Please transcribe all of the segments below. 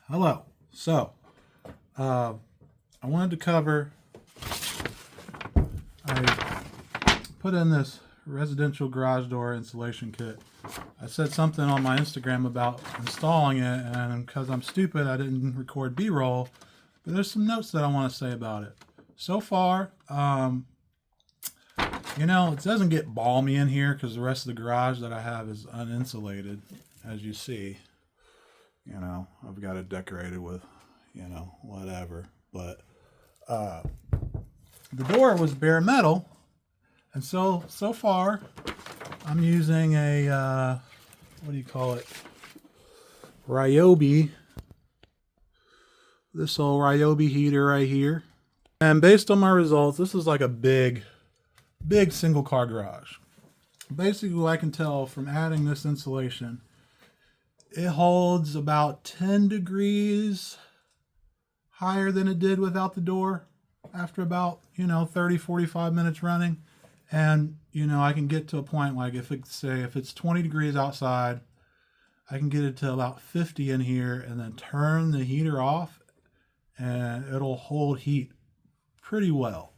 Hello. So, I wanted to cover, I put in this residential garage door insulation kit. I said something on my Instagram about installing it, and because I'm stupid, I didn't record B-roll, but there's some notes that I want to say about it. So far, it doesn't get balmy in here because the rest of the garage that I have is uninsulated, as you see. I've got it decorated with, whatever. But the door was bare metal. And so far, I'm using a, what do you call it? Ryobi. This old Ryobi heater right here. And based on my results, this is like a big single car garage. Basically, what I can tell from adding this insulation, it holds about 10 degrees higher than it did without the door after about, 30, 45 minutes running. And, I can get to a point like if it's 20 degrees outside, I can get it to about 50 in here and then turn the heater off and it'll hold heat pretty well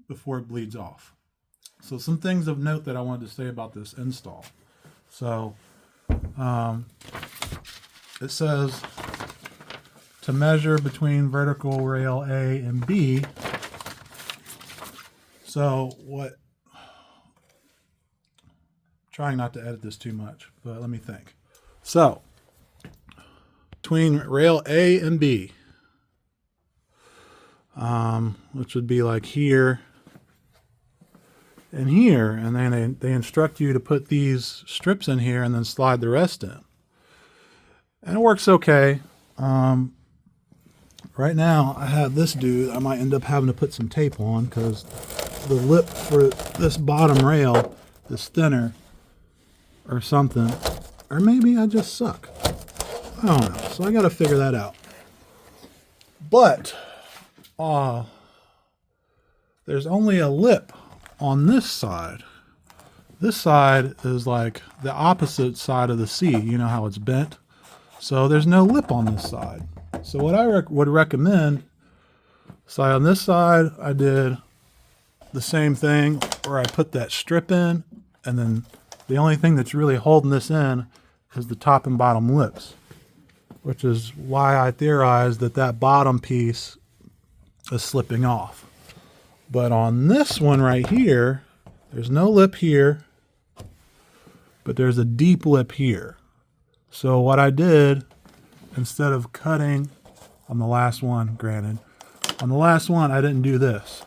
before it bleeds off. So some things of note that I wanted to say about this install. So it says to measure between vertical rail A and B. So trying not to edit this too much, but let me think. So between rail A and B, which would be like here and here, and then they instruct you to put these strips in here and then slide the rest in. And it works okay. Right now I have this dude. I might end up having to put some tape on because the lip for this bottom rail is thinner or something. Or maybe I just suck. I don't know. So I got to figure that out. But there's only a lip on this side. This side is like the opposite side of the C. You know how it's bent? So there's no lip on this side. So what I would recommend, so on this side, I did the same thing where I put that strip in, and then the only thing that's really holding this in is the top and bottom lips, which is why I theorized that bottom piece is slipping off. But on this one right here, there's no lip here, but there's a deep lip here. So what I did, instead of cutting on the last one, granted, on the last one, I didn't do this.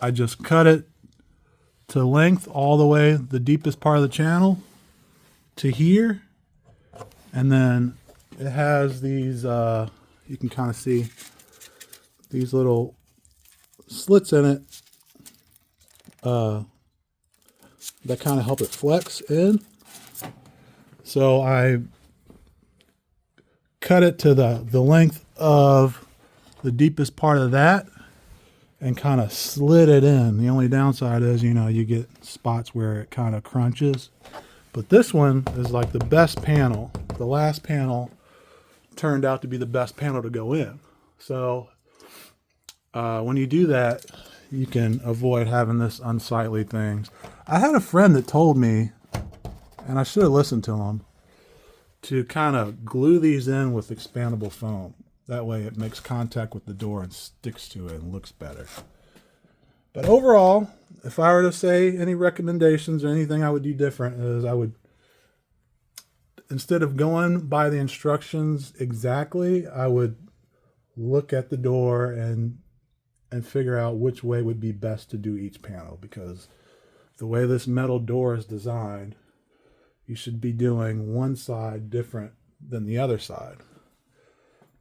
I just cut it to length all the way, the deepest part of the channel to here. And then it has these, you can kind of see these little slits in it that kind of help it flex in. So I cut it to the length of the deepest part of that and kind of slid it in. The only downside is, you get spots where it kind of crunches. But this one is like the best panel. The last panel turned out to be the best panel to go in. So when you do that, you can avoid having this unsightly things. I had a friend that told me, and I should have listened to him, to kind of glue these in with expandable foam. That way it makes contact with the door and sticks to it and looks better. But overall, if I were to say any recommendations or anything I would do different, is I would, instead of going by the instructions exactly, I would look at the door and figure out which way would be best to do each panel, because the way this metal door is designed, you should be doing one side different than the other side.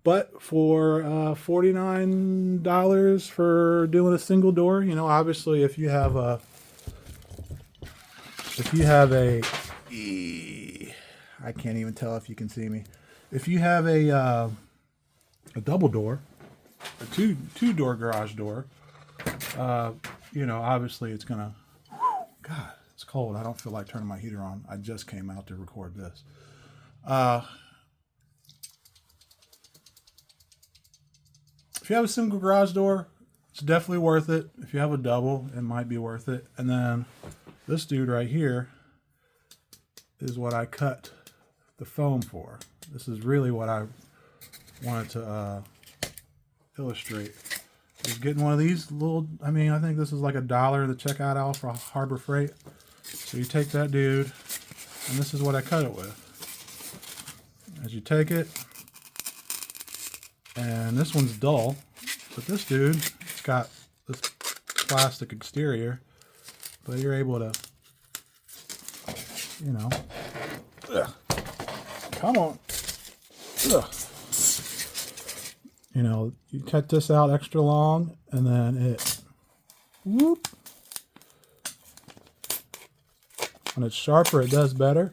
But for $49 for doing a single door, obviously if you have a, I can't even tell if you can see me. If you have a double door, a two door garage door, obviously it's gonna, God, it's cold. I don't feel like turning my heater on. I just came out to record this. if you have a single garage door, it's definitely worth it. If you have a double, it might be worth it. And then this dude right here is what I cut the foam for. This is really what I wanted to illustrate. Is getting one of these little, I mean, I think this is like $1 in the checkout aisle for Harbor Freight. So you take that dude, and this is what I cut it with. As you take it, and this one's dull, but this dude, it's got this plastic exterior, but you're able to, you know, come on, you know, you cut this out extra long, and then it, whoop. When it's sharper, it does better,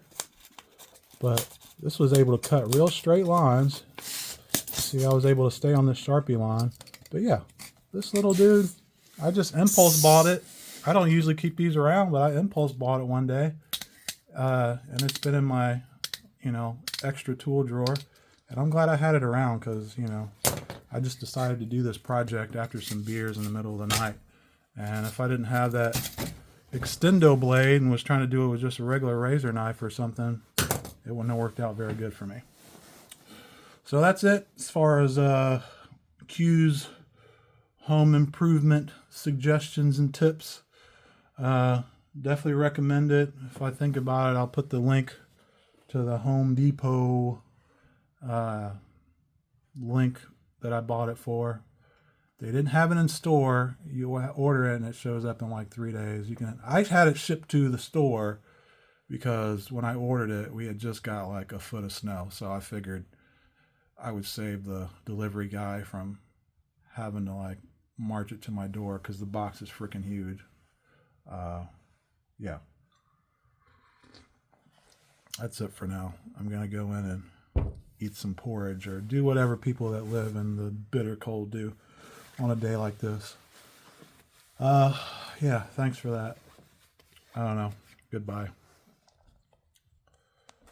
but this was able to cut real straight lines. See, I was able to stay on this Sharpie line. But yeah, this little dude, I just impulse bought it. I don't usually keep these around, but I impulse bought it one day. And it's been in my, you know, extra tool drawer. And I'm glad I had it around because, you know, I just decided to do this project after some beers in the middle of the night. And if I didn't have that extendo blade and was trying to do it with just a regular razor knife or something, it wouldn't have worked out very good for me. So that's it as far as Q's home improvement suggestions and tips. Definitely recommend it. If I think about it, I'll put the link to the Home Depot link that I bought it for. They didn't have it in store. You order it and it shows up in like 3 days. I had it shipped to the store because when I ordered it, we had just got like a foot of snow. So I figured I would save the delivery guy from having to like march it to my door because the box is freaking huge. Yeah. That's it for now. I'm going to go in and eat some porridge or do whatever people that live in the bitter cold do on a day like this. Yeah, thanks for that. I don't know. Goodbye.